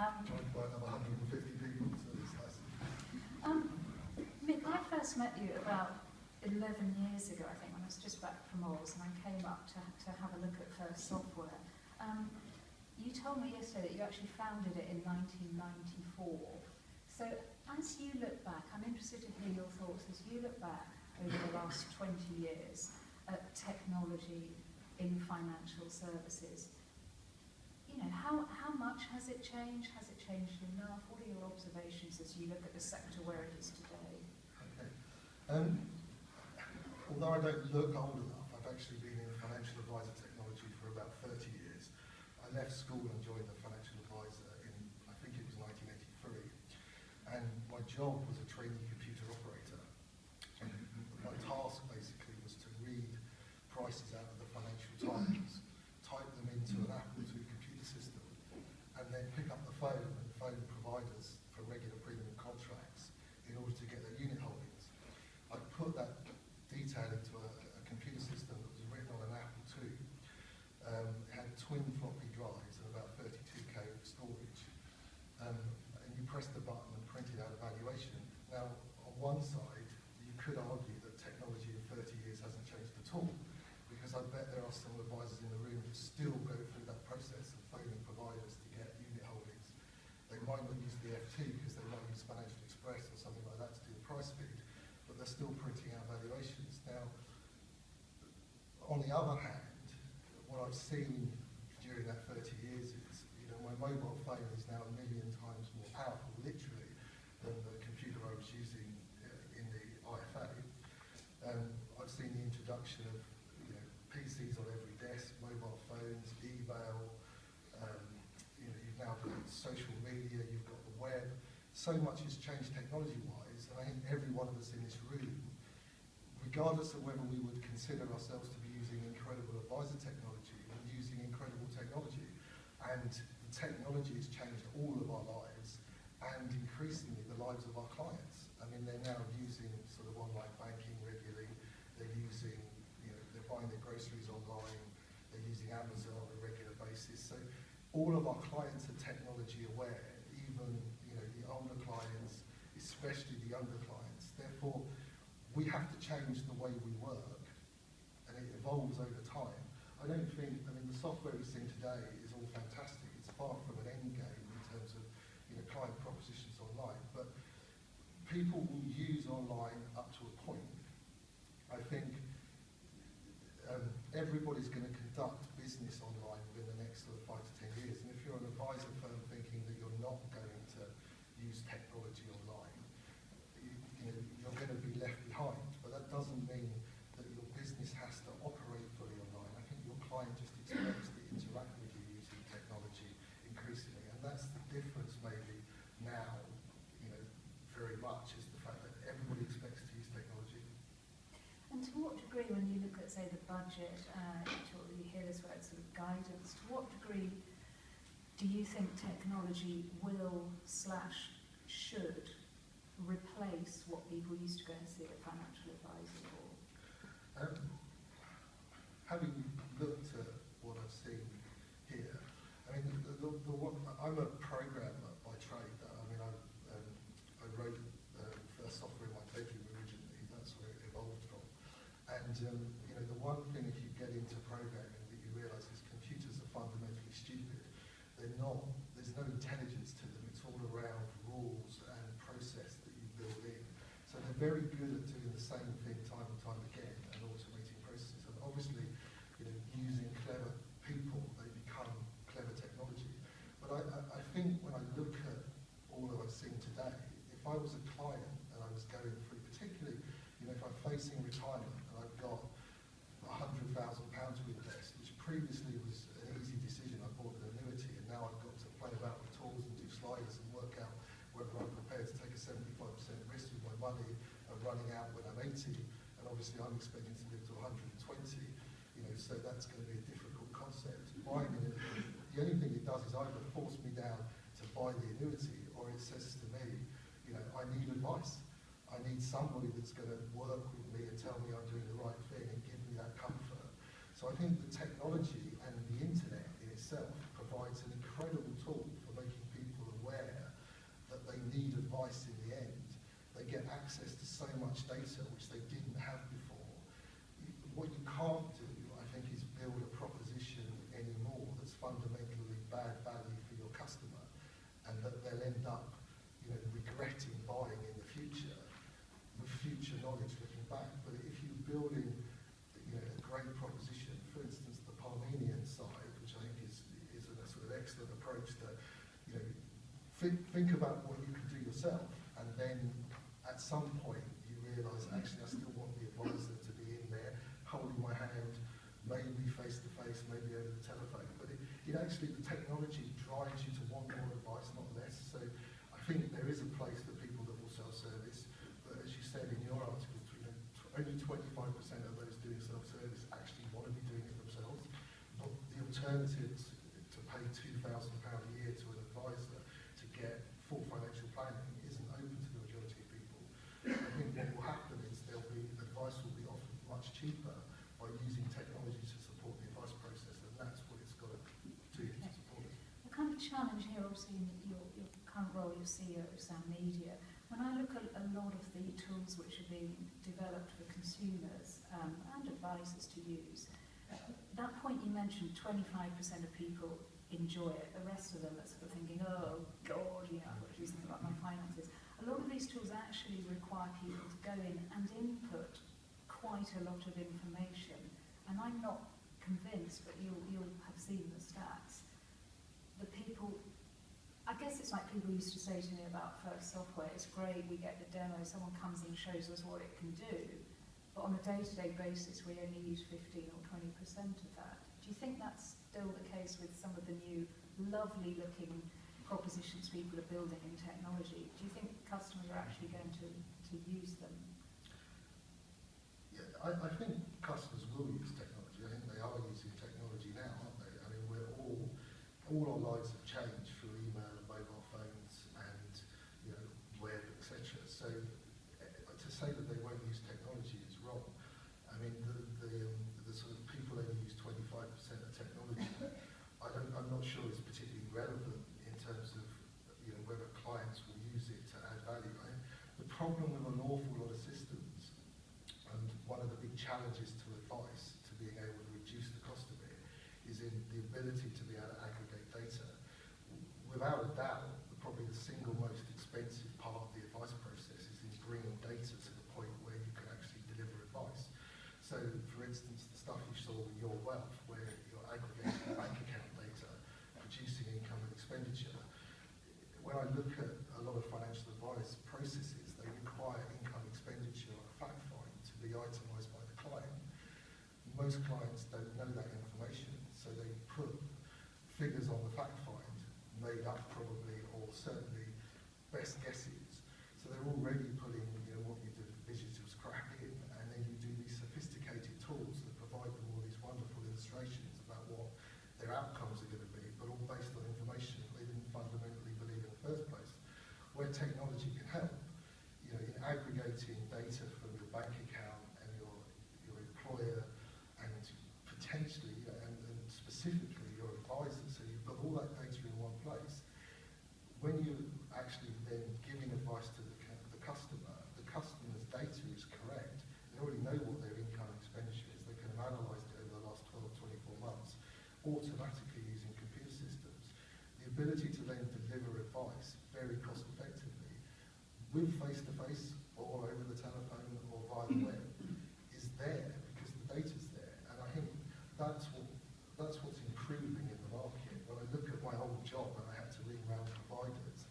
Joined by another 150 people, so it's nice. Mik, I first met you about 11 years ago, I think, when I was just back from Oz, and I came up to have a look at First Software. You told me yesterday that you actually founded it in 1994. So as you look back, I'm interested to hear your thoughts as you look back over the last 20 years at technology in financial services. You know, how much has it changed? Has it changed enough? What are your observations as you look at the sector where it is today? Okay. Although I don't look old enough, I've actually been in financial advisor technology for about 30 years. I left school and joined the financial advisor in, I think it was 1983. And my job was a trainee computer operator. And my task basically was to read prices out of the Financial Times, type them into an Apple II computer system, and then pick up the phone and phone providers for regular premium contracts in order to get their unit holdings. I put that detail into a computer system that was written on an Apple II. It had twin floppy drives and about 32K of storage. And you pressed the button and printed out a valuation. Now, on one side, you could argue that technology in 30 years hasn't changed at all, because I bet there are some advisors in the room that still go through that process of phoning providers to get unit holdings. They might not use the FT because they might use Financial Express or something like that to do the price feed, but they're still printing out valuations. Now, on the other hand, what I've seen during that 30 years is, you know, my mobile phone is now 1 million times more powerful, literally, than the computer I was using in the IFA. I've seen the introduction of, you know, PCs on every desk, mobile phones, email. You know, you've now got social media, you've got the web. So much has changed technology-wise, and I think every one of us in this room, regardless of whether we would consider ourselves to be using incredible advisor technology or using incredible technology, and the technology has changed all of our lives and increasingly the lives of our clients. I mean, they're now using sort of online banking regularly. They're using, you know, they're buying their groceries online. They're using Amazon on a regular basis. So all of our clients are technology aware, even, you know, the older clients, especially the younger clients. Therefore, we have to change the way we work, and it evolves over time. I don't think, I mean, the software we've seen today is all fantastic. It's far from an end game in terms of, you know, client propositions online, but people will use online up to a point. I think everybody's going to conduct business online within the next sort of 5 to 10 years, and if you're an advisor firm thinking that you're not going to use technology online, you know, you're going to be left behind. But that doesn't mean that your business has to operate fully online. I think your client just expects to interact with you using technology increasingly, and that's the difference maybe now, you know, very much, is the fact that everybody expects to use technology. And to what degree, when you look at, say, the budget, you hear this word sort of guidance, to what degree do you think technology will/should replace what people used to go and see a financial advisor for? Having looked at what I've seen here, I mean, I'm a programmer by trade. I mean, I wrote First Software in my bedroom originally. That's where it evolved from. And you know, the one thing if you get into programming that you realise is computers are fundamentally stupid. They're not. There's no intelligence to them. It's all around rules and process that you build in. So they're very good at doing the same thing time and time again and automating processes. And obviously, you know, using clever people, they become clever technology. But I think when I look at all that I've seen today, if I was a client and I was going through, particularly, you know, if I'm facing retirement and I've got £100,000 to invest, which previously was an easy decision, I bought an annuity, and now I've got to play about with tools and do sliders and work out whether I'm prepared to take a 75% risk with my money and running out when I'm 80, and obviously I'm expecting to live to 120, you know, so that's going to be a difficult concept. Buying an annuity, the only thing it does is either force me down to buy the annuity, or it says to me, you know, I need advice. I need somebody that's going to work with me and tell me I'm doing the right thing and give me that comfort. So I think the technology and the internet in itself provides an incredible tool for making people access to so much data which they didn't have before. What you can't do, I think, is build a proposition anymore that's fundamentally bad value for your customer, and that they'll end up, regretting buying in the future, with future knowledge looking back. But if you're building, a great proposition, for instance, the Parmenian side, which I think is a sort of excellent approach to, think about what you can do yourself, and then at some point you realise, actually, I still want the advisor to be in there, holding my hand, maybe face to face, maybe over the telephone. But it actually, the technology drives you to want more advice, not less. So I think there is a place for people that will self-service, but as you said in your article, only 25% of those doing self-service actually want to be doing it themselves. But the alternatives to pay £2,000 a year to an advisor to get full financial planning isn't open to the majority of people. I think what will happen is advice will be offered much cheaper by using technology to support the advice process, and that's what it's got to do to support it. The kind of challenge here, obviously, in your current role, you're CEO of Sammedia. When I look at a lot of the tools which are being developed for consumers and advisors to use, that point you mentioned, 25% of people enjoy it. The rest of them are sort of thinking, oh God, I've got to do something about my finances. A lot of these tools actually require people to go in and input quite a lot of information. And I'm not convinced, but you'll have seen the stats. The people, I guess it's like people used to say to me about First Software, it's great, we get the demo, someone comes and shows us what it can do, but on a day-to-day basis we only use 15 or 20% of that. Do you think that's still the case with some of the new lovely looking propositions people are building in technology? Do you think customers are actually going to use them? Yeah, I think customers will use technology. I think they are using technology now, aren't they? I mean, all our lives have changed through email and mobile phones and web, etc. So to say that they won't use technology is wrong. I mean, the sort of people only use 25% of technology. I'm not sure it's particularly relevant in terms of whether clients will use it to add value. The problem with an awful lot of systems, and one of the big challenges to advice, to being able to reduce the cost of it, is in the ability to be able to aggregate data. Without a doubt, probably the single most expensive part of the advice process is in bringing data to the point where you can actually deliver advice. So, for instance, the stuff you saw with Your Wealth, where you're aggregating bank account data, producing income and expenditure. When I look at a lot of financial advice processes, they require income, expenditure, or a fact find to be itemised by the client. Most clients don't know that information, so they put figures on the fact find, made up probably, or certainly best guesses. So they're already putting what you did visitors crap in, and then you do these sophisticated tools that provide them all these wonderful illustrations about what their outcomes are going to be, but all based on information they didn't fundamentally believe in the first place. Where technology can help, in aggregating data from your bank account and your employer, and potentially and specifically your advisor, so you've got all that data in one place. When you're actually then giving advice to the customer's data is correct. They already know what their income and expenditure is. They can have analysed it over the last 12, 24 months, automatically using computer systems. The ability to then deliver advice very cost effectively, with face-to-face or over the telephone or via the web, is there because the data's there. And I think that's what's improving in the market. When I look at my old job and I had to ring round providers,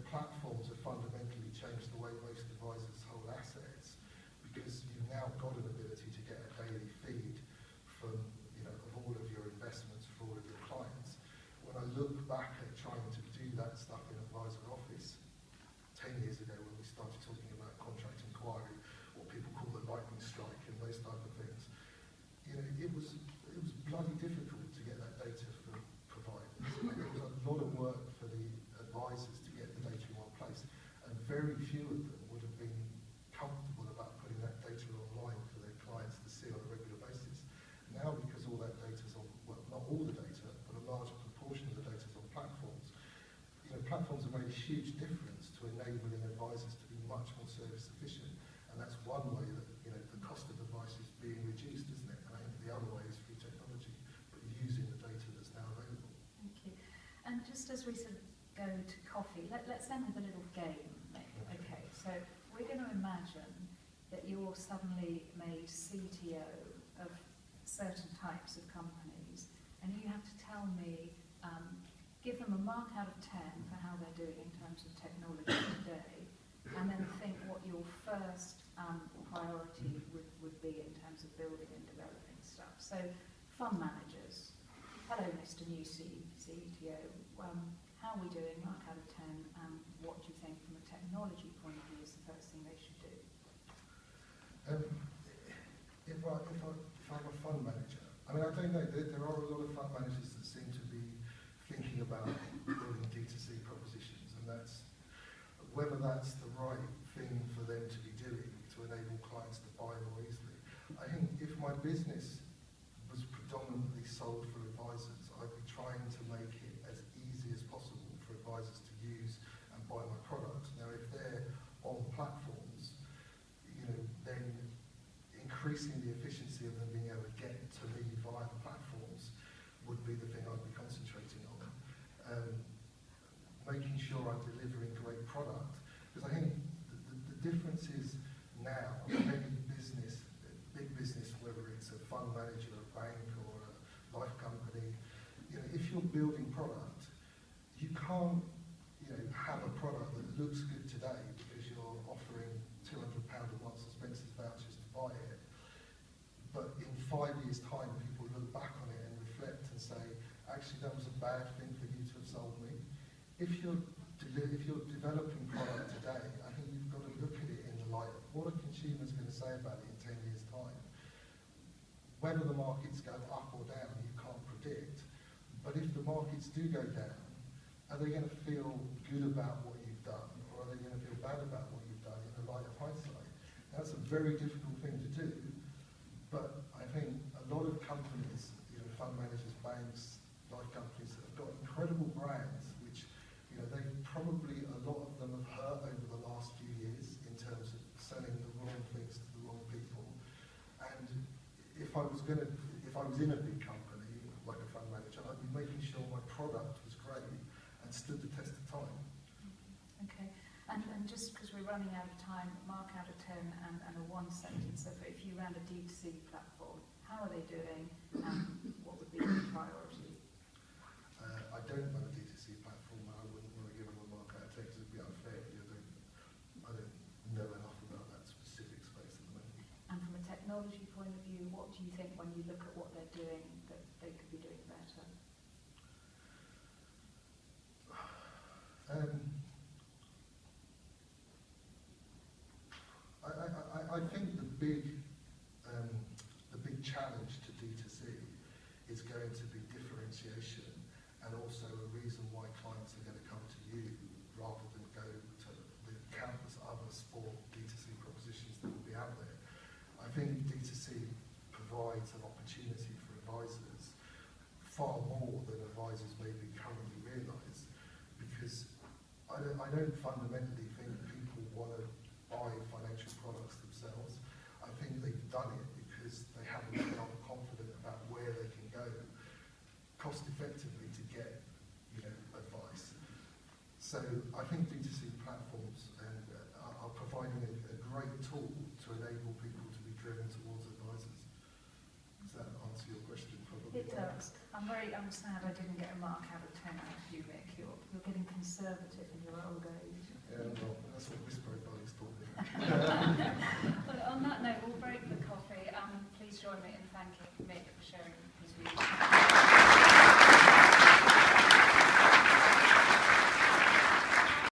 platforms have fundamentally changed the way most advisors hold assets, because you've now got an ability to get a daily feed from of all of your investments for all of your clients. When I look back at trying to do that stuff in advisor office 10 years ago, when we started talking about contract inquiry, what people call the lightning strike and those type of things, it was bloody difficult to get that data from providers. And it was a lot of work for the advisors to get the data in one place, and very few of them would have been comfortable about putting that data online for their clients to see on a regular basis. Now, because all that data's on, well, not all the data, but a large proportion of the data's on platforms, platforms are made made a huge difference to enabling advisors to be much more service efficient. And that's one way that, you know, the cost of advice is being reduced, isn't it? And I think the other way is through technology, but using the data that's now available. Thank you. And just as we sort of go to coffee, let's end with a little game, Mick. Okay, so we're going to imagine that you're suddenly made CTO of certain types of companies, and you have to tell me, give them a mark out of 10 for how they're doing in terms of technology today, and then think what your first priority would be in terms of building and developing stuff. So, fund managers, hello Mr. New CTO, how are we doing, mark out of 10, and what do you think from a technology point of view is the first thing they should do? If I'm a fund manager, I mean, I don't know, there are a lot of fund managers that seem to be thinking about building D2C propositions, and whether that's the right thing for them to be doing to enable clients to buy more easily. I think if my business was predominantly sold for advisors, I'd be trying to make it as easy as possible for advisors to use and buy my products. Now, if they're on platforms, you know, then increasing the efficiency of them being able to get to me via the platforms would be the thing I'd be concentrating on. Making sure I'm delivering great product, because I think the difference is now, any business, big business, whether it's a fund manager, a bank or a life company, you know, if you're building product, you can't, you know, have a product that looks good today because you're offering £200 a month suspensive vouchers to buy it. But in 5 years' time, people look back on it and reflect and say, actually, that was a bad thing for you to have sold me. If you're developing product today, I think you've got to look at it in the light of what are consumers going to say about it in 10 years' time. Whether the markets go up or down, you can't predict. But if the markets do go down, are they going to feel good about what you've done, or are they going to feel bad about what you've done in the light of hindsight? That's a very difficult thing to do. But I think a lot of companies, you know, fund managers, banks, life companies that have got incredible brands, which, you know, they probably, a lot of them have hurt over the last few years in terms of selling the wrong things to the wrong people. And if I was in a big company, like a fund manager, I'd be making sure my product was great and stood the test of time. Okay. And just because we're running out of time, mark out of 10 and a one sentence. So if you ran a D2C platform, how are they doing and what would be the priority? I don't run a D2C platform, and I wouldn't want to give them a mark out of 10 because it would be unfair. I don't know enough about that specific space at the moment. And from a technology point of view, what do you think when you look at what they're doing that they could be doing better? I think the big challenge to D2C is going to be differentiation, and also a reason why clients are going to come to you rather than go to the countless other sport D2C propositions that will be out there. I think D2C provides an opportunity for advisors far more than advisors maybe currently realise, because I don't fundamentally think people want to buy financial products themselves. I think they've done it because they haven't felt confident about where they can go cost effectively to get, you know, advice. So I think D2C platforms are providing a great tool to enable people to be driven towards advisors. Does that answer your question? Probably. It does. I'm sad I didn't get a mark out of 10 out of you, Mick. You're getting conservative in your old age. Yeah, well, that's what this profile is taught me. Well, on that note, we'll break for coffee. Please join me in thanking Mick for sharing his views.